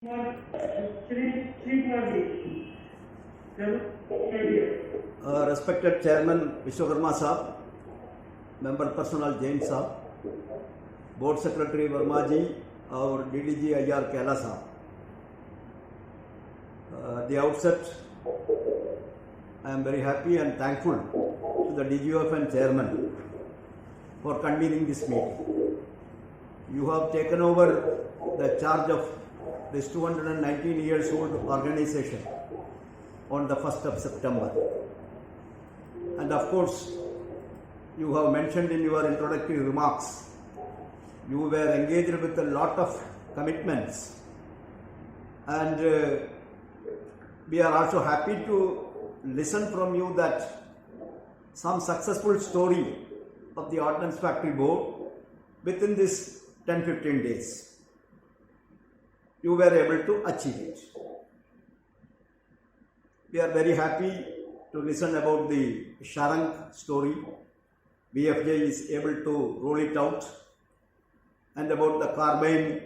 Respected Chairman Vishwakarma Saab, Member Personnel Jain Saab, Board Secretary Verma ji, और DDG IR Kaila Saab. At the outset, I am very happy and thankful to the DGOF and Chairman for convening this meeting. You have taken over the charge of this 219 years old organization on the 1st of September. And of course, you have mentioned in your introductory remarks, you were engaged with a lot of commitments, and we are also happy to listen from you that some successful story of the Ordnance Factory Board within this 10-15 days. You were able to achieve it. We are very happy to listen about the Sharang story. BFJ is able to roll it out, and about the carbine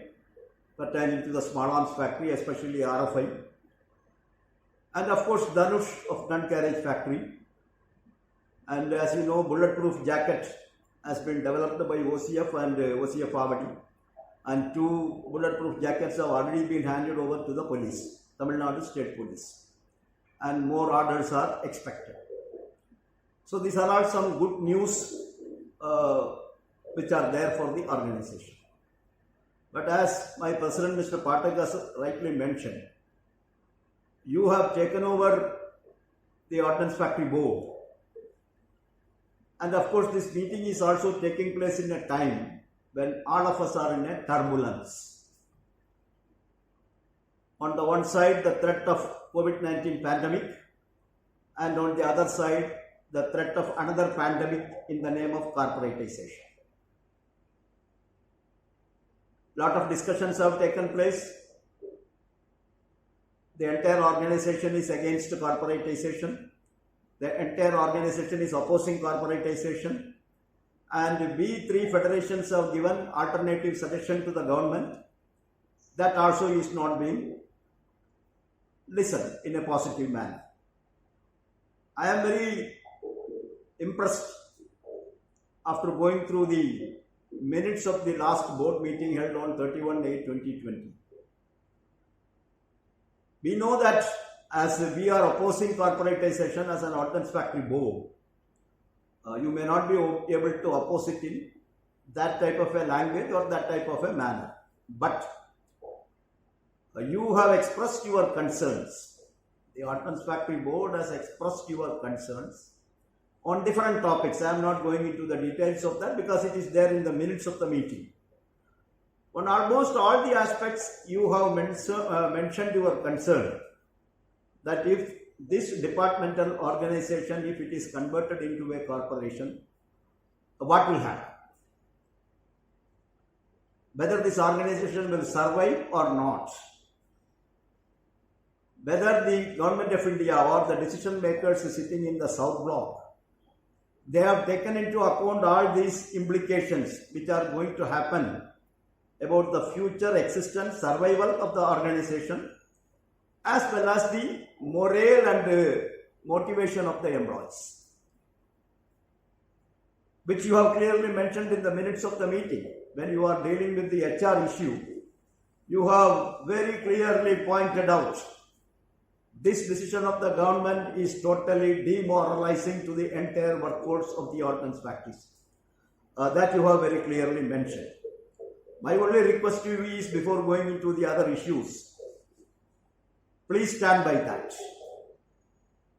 pertaining to the small arms factory, especially RFI, and of course Dhanush of gun carriage factory. And as you know, bulletproof jacket has been developed by OCF and OCF Avadi, and 2 bulletproof jackets have already been handed over to the police, Tamil Nadu State Police, and more orders are expected. So these are all some good news which are there for the organization. But as my President Mr. Pathak has rightly mentioned, you have taken over the Ordnance Factory Board. And of course, this meeting is also taking place in a time when all of us are in a turbulence. On the one side, the threat of COVID-19 pandemic, and on the other side, the threat of another pandemic in the name of corporatization. Lot of discussions have taken place. The entire organization is against corporatization. The entire organization is opposing corporatization. And we 3 federations have given alternative suggestion to the government. That also is not being listened in a positive manner. I am very impressed after going through the minutes of the last board meeting held on 31/8/2020. We know that as we are opposing corporatization as an Ordnance Factory Board, you may not be able to oppose it in that type of a language or that type of a manner. But you have expressed your concerns. The Ordnance Factory Board has expressed your concerns on different topics. I am not going into the details of that because it is there in the minutes of the meeting. On almost all the aspects, you have mentioned your concern that if this departmental organization, if it is converted into a corporation, what will happen? Whether this organization will survive or not. Whether the government of India or the decision makers sitting in the South Block, they have taken into account all these implications which are going to happen about the future existence, survival of the organization, as well as the morale and motivation of the employees, which you have clearly mentioned in the minutes of the meeting. When you are dealing with the HR issue, you have very clearly pointed out this decision of the government is totally demoralizing to the entire workforce of the ordnance factories. That you have very clearly mentioned. My only request to you is, before going into the other issues, please stand by that.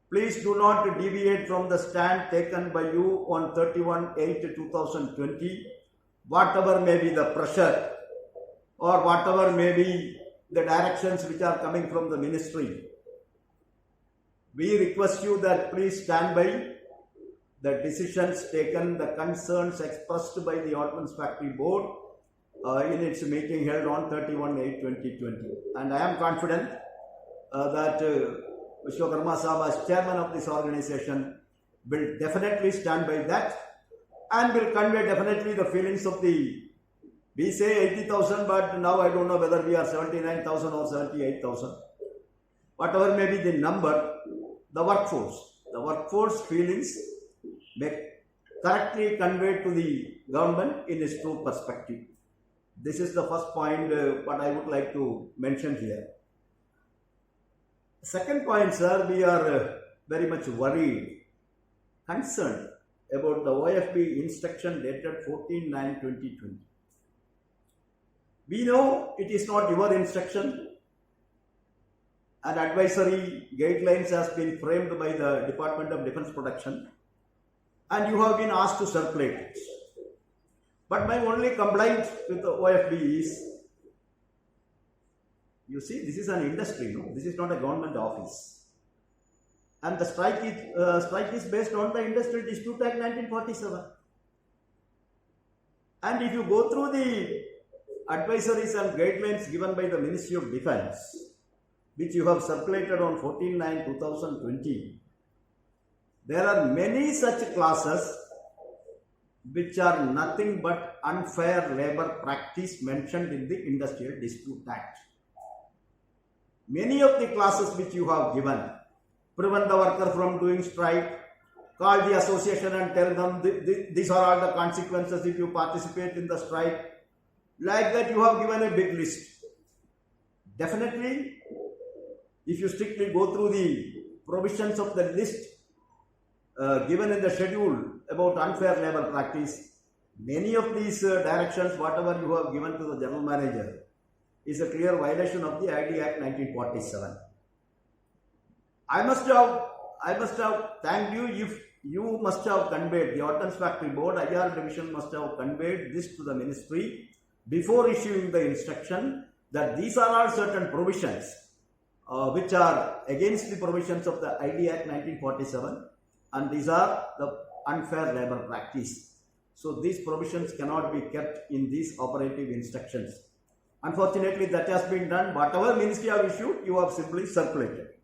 Please do not deviate from the stand taken by you on 31/8/2020, whatever may be the pressure or whatever may be the directions which are coming from the ministry. We request you that please stand by the decisions taken, the concerns expressed by the Ordnance Factory Board in its meeting held on 31/8/2020. And I am confident that Vishwakarma Saab, as chairman of this organization, will definitely stand by that and will convey definitely the feelings of the We say 80,000, but now I don't know whether we are 79,000 or 78,000. Whatever may be the number, the workforce feelings may correctly conveyed to the government in its true perspective. This is the first point what I would like to mention here. Second point, sir, we are very much worried, concerned about the OFB instruction dated 14/9/2020. We know it is not your instruction. An advisory guidelines has been framed by the Department of Defense Production, and you have been asked to circulate it. But my only complaint with the OFB is, you see, this is an industry, no? This is not a government office. And the strike is based on the Industrial Dispute Act 1947. And if you go through the advisories and guidelines given by the Ministry of Defense, which you have circulated on 14/9/2020, there are many such clauses which are nothing but unfair labor practice mentioned in the Industrial Dispute Act. Many of the clauses which you have given, prevent the worker from doing strike, call the association and tell them these are all the consequences if you participate in the strike. Like that, you have given a big list. Definitely, if you strictly go through the provisions of the list given in the schedule about unfair labor practice, many of these directions, whatever you have given to the general manager, is a clear violation of the ID Act 1947. I must have thanked you if you must have conveyed, the Ordnance Factory Board, IR Division must have conveyed this to the ministry before issuing the instruction that these are all certain provisions which are against the provisions of the ID Act 1947, and these are the unfair labor practice. So these provisions cannot be kept in these operative instructions. Unfortunately, that has been done. Whatever ministry have issued, you have simply circulated it.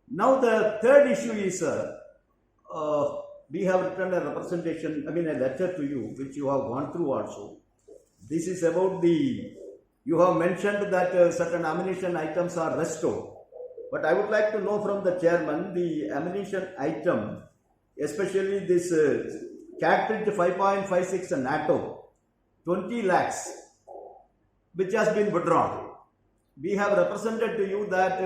Now the third issue is, we have written a a letter to you, which you have gone through also. This is about you have mentioned that certain ammunition items are restored. But I would like to know from the chairman, the ammunition item, especially this cartridge 5.56 NATO, 20 lakhs, which has been withdrawn. We have represented to you that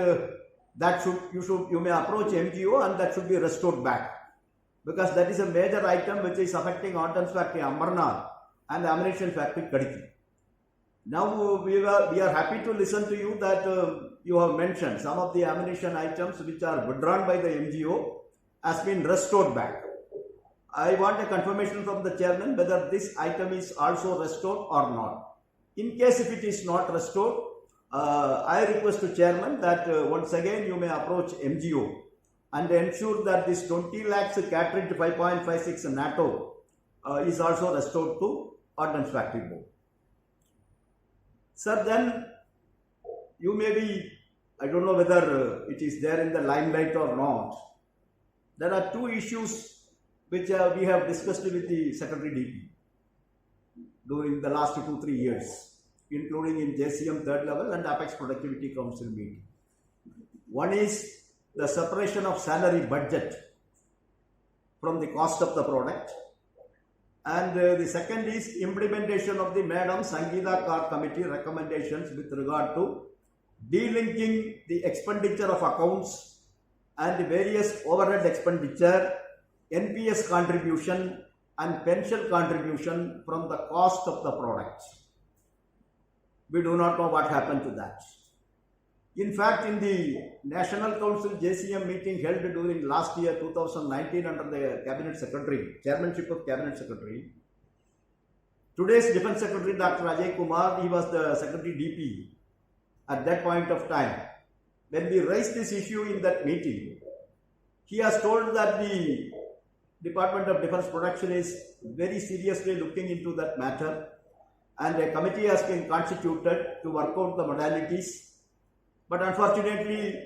you may approach MGO and that should be restored back, because that is a major item which is affecting Ordnance Factory Amarnath and the Ammunition Factory Kadiki. Now we are happy to listen to you that you have mentioned some of the ammunition items which are withdrawn by the MGO has been restored back. I want a confirmation from the chairman whether this item is also restored or not. In case if it is not restored, I request to chairman that once again you may approach MGO and ensure that this 20 lakhs cartridge 5.56 NATO is also restored to Ordnance Factory Board. Sir, then you may be, I don't know whether it is there in the limelight or not. There are two issues which we have discussed with the Secretary DP during the last 2-3 years, including in JCM third level and Apex Productivity Council meeting. One is the separation of salary budget from the cost of the product, and the second is implementation of the Madam Sangeeta Kar Committee recommendations with regard to delinking the expenditure of accounts and various overhead expenditure, NPS contribution and pension contribution from the cost of the product. We do not know what happened to that. In fact, in the National Council JCM meeting held during last year 2019 under the Cabinet Secretary, Chairmanship of Cabinet Secretary, today's Defense Secretary Dr. Ajay Kumar, he was the Secretary DP at that point of time. When we raised this issue in that meeting, he has told that the Department of Defense Production is very seriously looking into that matter, and a committee has been constituted to work out the modalities. But unfortunately,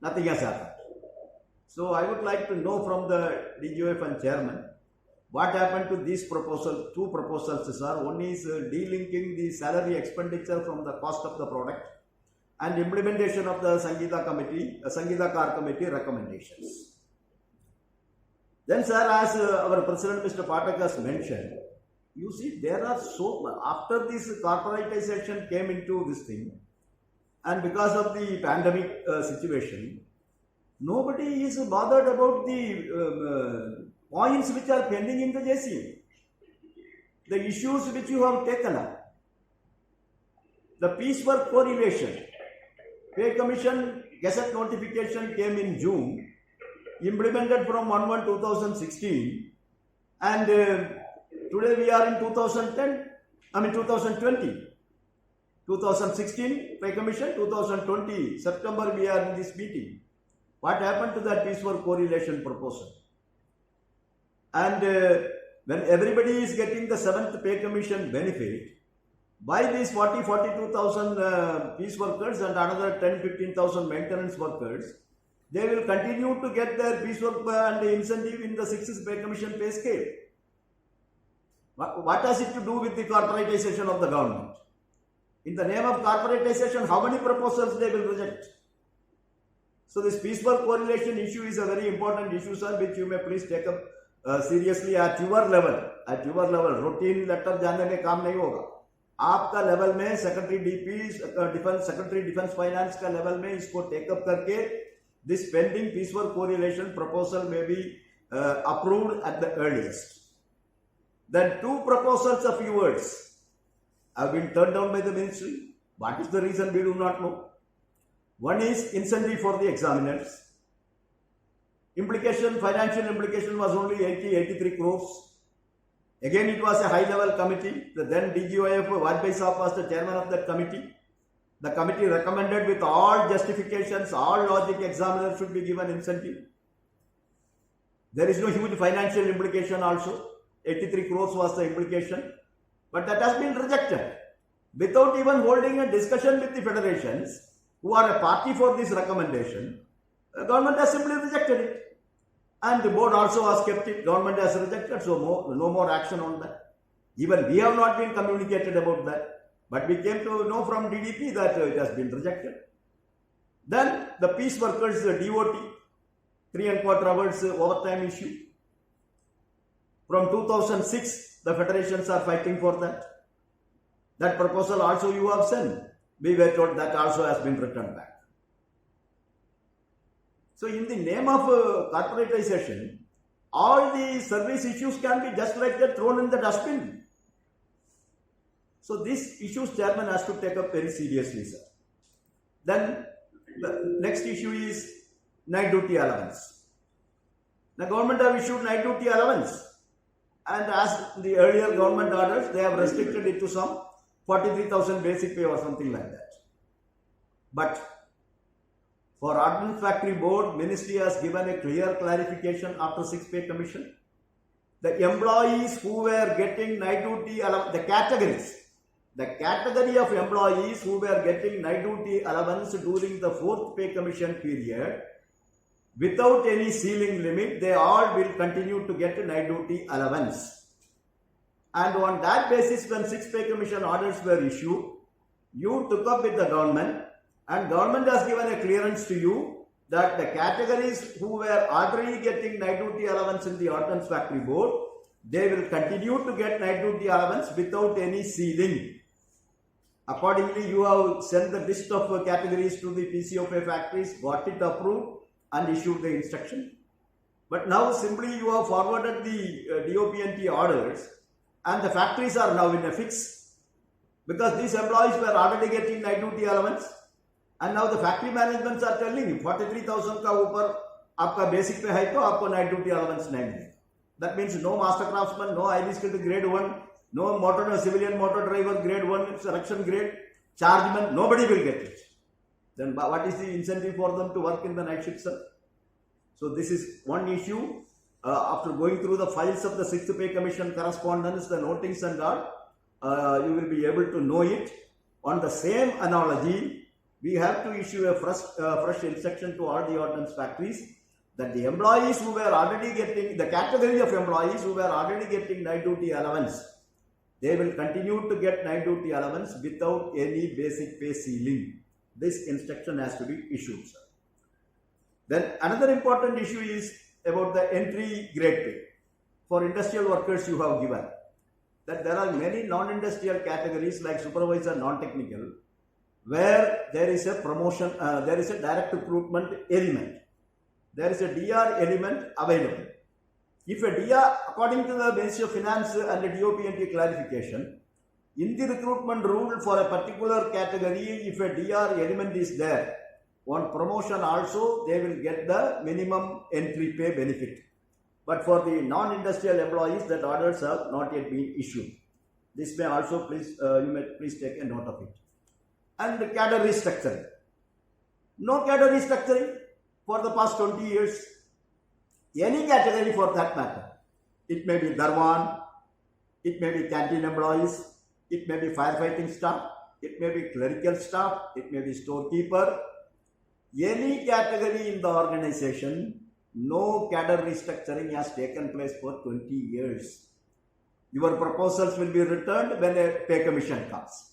nothing has happened. So I would like to know from the DGOF and chairman what happened to these proposals? Two proposals, sir. One is delinking the salary expenditure from the cost of the product and implementation of the Sangeeta Car Committee recommendations. Then, sir, as our President Mr. Pathak has mentioned, you see, there are after this corporatization came into this thing, and because of the pandemic situation, nobody is bothered about the points which are pending in the JCM. The issues which you have taken up, the piecework correlation, pay commission gazette notification came in June, implemented from 1/1/2016, and today we are in 2020. 2016 pay commission, 2020 September we are in this meeting. What happened to that piecework correlation proposal? And when everybody is getting the 7th pay commission benefit, by these 42,000 piece workers and another 10-15,000 maintenance workers, they will continue to get their piecework and the incentive in the 6th pay commission pay scale. What has it to do with the corporatization of the government? In the name of corporatization, how many proposals they will reject? So this piecework correlation issue is a very important issue, sir, which you may please take up seriously at your level. At your level, routine letter जाने में काम नहीं होगा. आपका level में secretary defence finance का level में इसको टेकअप करके this pending piecework correlation proposal may be approved at the earliest. Then 2 proposals of yours have been turned down by the ministry. What is the reason, we do not know. One is incentive for the examiners. Financial implication was only 83 crores. Again, it was a high-level committee. The then DGOF Vajpayee Saab was the chairman of that committee. The committee recommended with all justifications, all logic, examiners should be given incentive. There is no huge financial implication also. 83 crores was the implication. But that has been rejected. Without even holding a discussion with the federations, who are a party for this recommendation, the government has simply rejected it. And the board also has kept it. Government has rejected, so no more action on that. Even we have not been communicated about that. But we came to know from DDP that it has been rejected. Then the piece workers, DOT, 3¼ hours overtime issue. From 2006, the federations are fighting for that. That proposal also you have sent. We were told that also has been returned back. So in the name of corporatization, all the service issues can be just like that thrown in the dustbin. So these issues chairman has to take up very seriously, sir. Then the next issue is night duty allowance. The government have issued night duty allowance, and as the earlier government orders, they have restricted it to some 43,000 basic pay or something like that. But for Ordnance Factory Board, Ministry has given a clear clarification after 6th pay commission. The employees who were getting night duty allowance, the category of employees who were getting night duty allowance during the 4th pay commission period, without any ceiling limit, they all will continue to get night duty allowance. And on that basis, when 6th pay commission orders were issued, you took up with the government, and government has given a clearance to you that the categories who were already getting night duty allowance in the Ordnance Factory Board, they will continue to get night duty allowance without any ceiling. Accordingly, you have sent the list of categories to the PCOPA factories, got it approved and issued the instruction. But now simply you have forwarded the DOPNT orders, and the factories are now in a fix because these employees were already getting night duty allowance. And now the factory managements are telling you 43,000 का ऊपर आपका basic पे है तो आपको night duty allowance नहीं मिलेगा. That means no master craftsman, no highly skilled grade 1, no civilian motor driver grade 1 selection grade, chargeman, nobody will get it. Then what is the incentive for them to work in the night shift, sir? So this is one issue. After going through the files of the 6th pay commission correspondence, the notings and all, you will be able to know it. On the same analogy, we have to issue a fresh instruction to all the ordnance factories that the employees who were already getting, the category of employees who were already getting night duty allowance, they will continue to get night duty allowance without any basic pay ceiling. This instruction has to be issued, sir. Then another important issue is about the entry grade pay. For industrial workers you have given that there are many non-industrial categories like supervisor, non-technical, where there is a promotion, there is a direct recruitment element. There is a DR element available. If a DR, according to the Ministry of Finance and the DOPNT clarification, in the recruitment rule for a particular category, if a DR element is there, on promotion also they will get the minimum entry pay benefit. But for the non-industrial employees, that orders have not yet been issued. This may also please, you may please take a note of it. And the cadre restructuring. No cadre restructuring for the past 20 years. Any category for that matter. It may be Darwan, it may be canteen employees, it may be firefighting staff, it may be clerical staff, it may be storekeeper. Any category in the organization, no cadre restructuring has taken place for 20 years. Your proposals will be returned when a pay commission comes.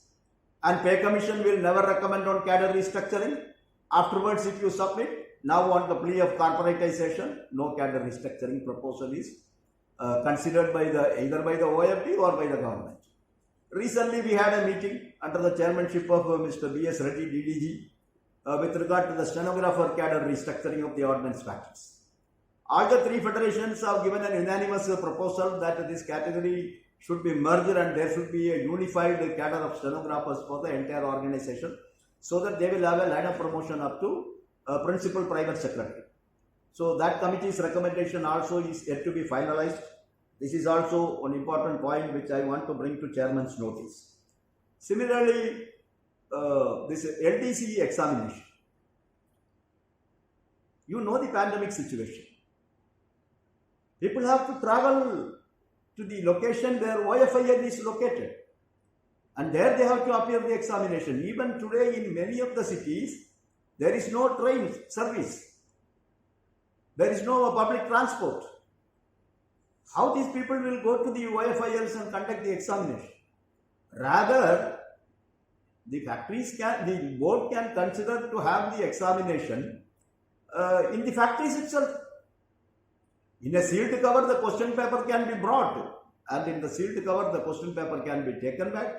And pay commission will never recommend on cadre restructuring. Afterwards, if you submit, now on the plea of corporatization, no cadre restructuring proposal is considered by either by the OFD or by the government. Recently, we had a meeting under the chairmanship of Mr. B.S. Reddy, DDG, with regard to the stenographer cadre restructuring of the ordnance factories. All the three federations have given an unanimous proposal that this category should be merged and there should be a unified cadre of stenographers for the entire organization so that they will have a line of promotion up to principal private secretary. So that committee's recommendation also is yet to be finalized. This is also an important point which I want to bring to chairman's notice. Similarly, this LDCE examination. You know the pandemic situation. People have to travel to the location where OFIL is located. And there they have to appear the examination. Even today in many of the cities, there is no train service. There is no public transport. How these people will go to the OFILs and conduct the examination? Rather, the board can consider to have the examination in the factories itself. In a sealed cover, the question paper can be brought, and in the sealed cover, the question paper can be taken back.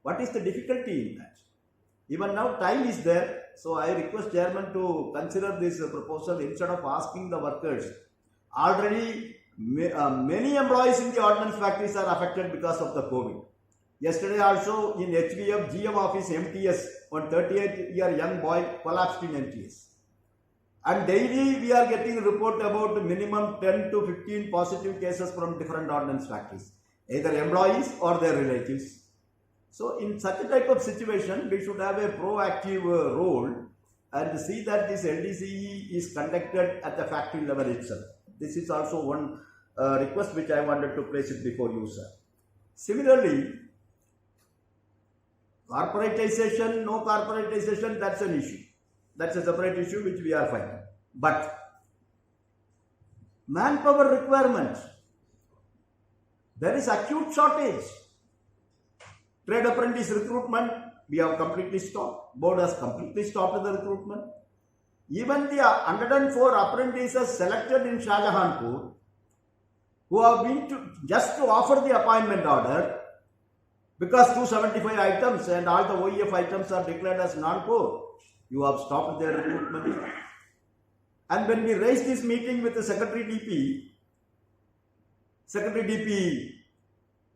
What is the difficulty in that? Even now, time is there, so I request chairman to consider this proposal instead of asking the workers. Already, many employees in the ordnance factories are affected because of the COVID. Yesterday also in HVF GM office MTS, one 38-year young boy collapsed in MTS. And daily we are getting a report about minimum 10 to 15 positive cases from different ordnance factories, either employees or their relatives. So in such a type of situation, we should have a proactive role and see that this LDCE is conducted at the factory level itself. This is also one request which I wanted to place it before you, sir. Similarly, corporatization, no corporatization, that's an issue. That's a separate issue which we are fighting. But manpower requirement, there is acute shortage. Trade apprentice recruitment, we have completely stopped. Board has completely stopped the recruitment. Even the 104 apprentices selected in Shahjahanpur, who have been just to offer the appointment order, because 275 items and all the OEF items are declared as non-core, you have stopped their recruitment. And when we raised this meeting with the Secretary DP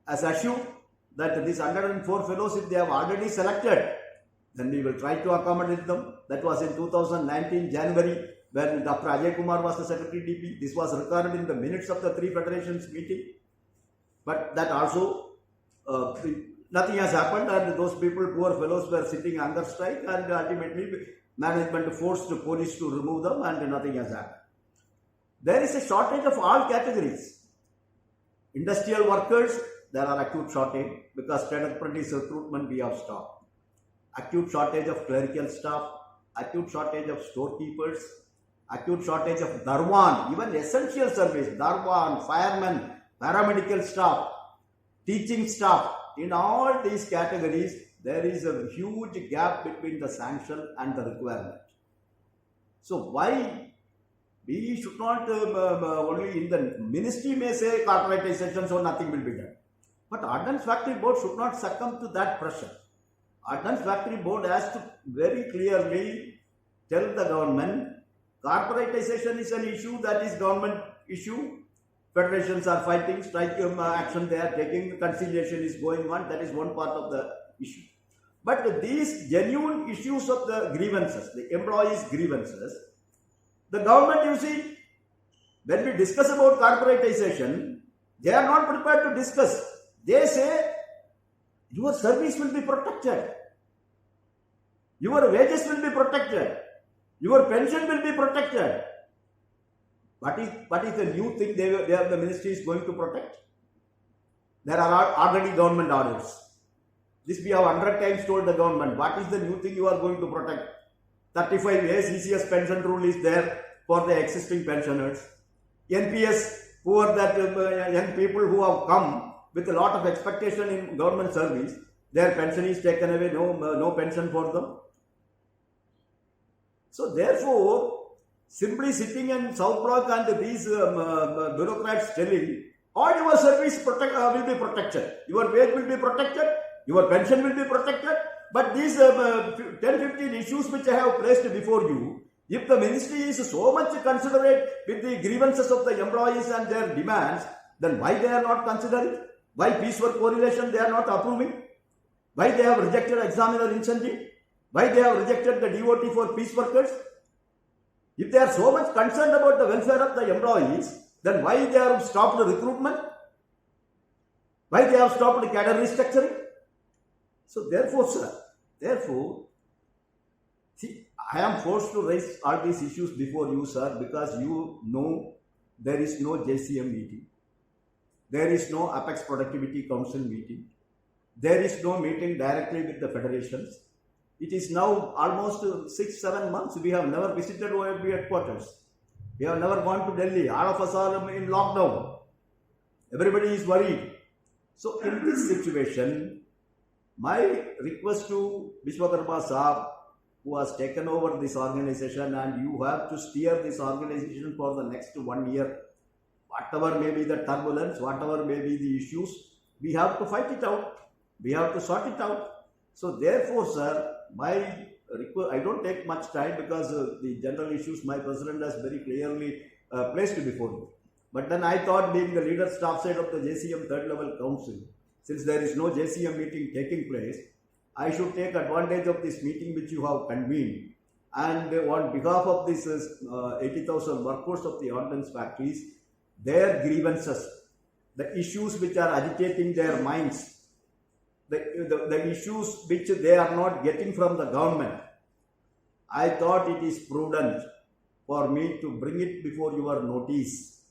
has assured that these 104 fellows, if they have already selected, then we will try to accommodate them. That was in 2019 January, when Dr. Ajay Kumar was the Secretary DP. This was recorded in the minutes of the three federations meeting. But that also, nothing has happened, and those people, poor fellows, were sitting under strike, and ultimately management forced the police to remove them, and nothing has happened. There is a shortage of all categories. Industrial workers, there are acute shortage because trade apprentice recruitment we have stopped. Acute shortage of clerical staff, acute shortage of storekeepers, acute shortage of Darwan, even essential service, Darwan, firemen, paramedical staff, teaching staff. In all these categories, there is a huge gap between the sanction and the requirement. So why we should not only in the ministry may say corporatization, so nothing will be done. But Ordnance Factory Board should not succumb to that pressure. Ordnance Factory Board has to very clearly tell the government corporatization is an issue that is government issue. Federations are fighting, strike action they are taking, conciliation is going on. That is one part of the issue. But these genuine issues of the grievances, the employees' grievances, the government, you see, when we discuss about corporatization, they are not prepared to discuss. They say, your service will be protected. Your wages will be protected. Your pension will be protected. What is the new thing the ministry is going to protect? There are already government orders. This we have 100 times told the government. What is the new thing you are going to protect? 35 years CCS pension rule is there for the existing pensioners. NPS, poor that young people who have come with a lot of expectation in government service, their pension is taken away, no pension for them. So therefore, simply sitting in South Block and these bureaucrats telling, all your service will be protected, your wage will be protected, your pension will be protected, but these 10-15 issues which I have placed before you, if the ministry is so much considerate with the grievances of the employees and their demands, then why they are not considering? Why piecework correlation they are not approving? Why they have rejected examiner incentive? Why they have rejected the DOT for piece workers? If they are so much concerned about the welfare of the employees, then why they have stopped the recruitment? Why they have stopped the cadre restructuring? So therefore, sir, see, I am forced to raise all these issues before you, sir, because you know there is no JCM meeting. There is no Apex Productivity Council meeting. There is no meeting directly with the federations. It is now almost 6-7 months. We have never visited OFB headquarters. We have never gone to Delhi. All of us are in lockdown. Everybody is worried. So in this situation, my request to Vishwakarma Saab, who has taken over this organization, and you have to steer this organization for the next 1 year. Whatever may be the turbulence, whatever may be the issues, we have to fight it out. We have to sort it out. So therefore, sir, my request, I don't take much time because the general issues my president has very clearly placed before me. But then I thought, being the leader staff side of the JCM third level council, since there is no JCM meeting taking place, I should take advantage of this meeting which you have convened, and on behalf of this 80,000 workforce of the ordnance factories, their grievances, the issues which are agitating their minds, the issues which they are not getting from the government, I thought it is prudent for me to bring it before your notice,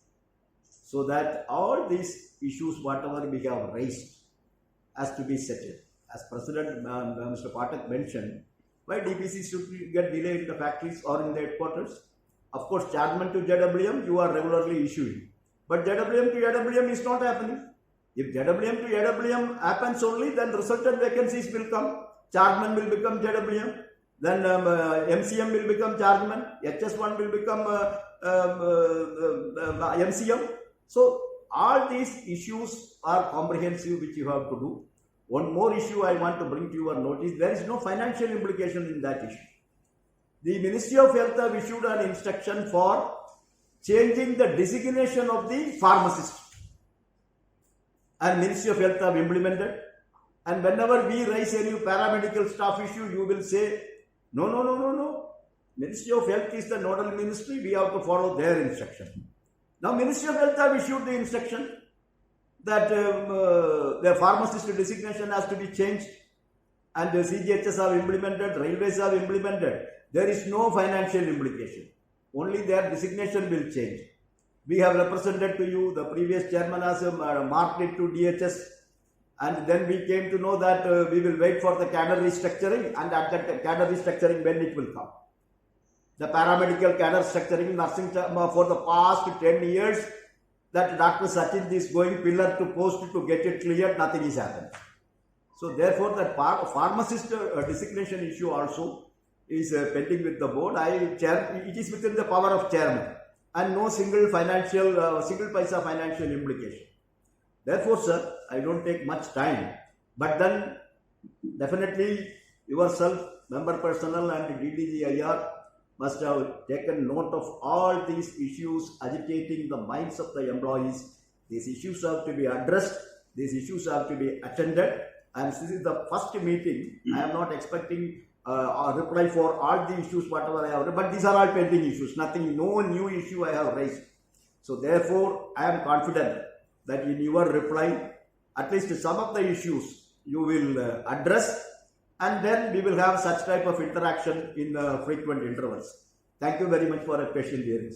so that all these issues, whatever we have raised, has to be settled. As President Mr. Pathak mentioned, why DPC should get delayed in the factories or in the headquarters? Of course, chargement to JWM you are regularly issuing, but JWM to JWM is not happening. If JWM to JWM happens only, then resultant vacancies will come. Chargeman will become JWM. Then MCM will become chargeman. HS1 will become MCM. So all these issues are comprehensive which you have to do. One more issue I want to bring to your notice. There is no financial implication in that issue. The Ministry of Health have issued an instruction for changing the designation of the pharmacist. And Ministry of Health have implemented. And whenever we raise any paramedical staff issue, you will say, no. Ministry of Health is the nodal ministry. We have to follow their instruction. Now, Ministry of Health have issued the instruction that the pharmacist designation has to be changed, and the CGHS have implemented, railways have implemented. There is no financial implication. Only their designation will change. We have represented to you, the previous chairman has marked it to DHS, and then we came to know that we will wait for the cadre restructuring, and at that cadre restructuring when it will come. the paramedical cadre structuring, nursing for the past 10 years, that Dr. Sachin is going pillar to post to get it cleared, nothing is happened. So therefore, that pharmacist designation issue also is pending with the board. It is within the power of chairman, and no single paisa financial implication. Therefore, sir, I don't take much time, but then definitely yourself, member personnel and DDGIR must have taken note of all these issues agitating the minds of the employees. These issues have to be addressed. These issues have to be attended. And this is the first meeting. I am not expecting a reply for all the issues, whatever I have, but these are all pending issues. No new issue I have raised. So therefore, I am confident that in your reply, at least some of the issues you will address, and then we will have such type of interaction in frequent intervals. Thank you very much for a patient hearing.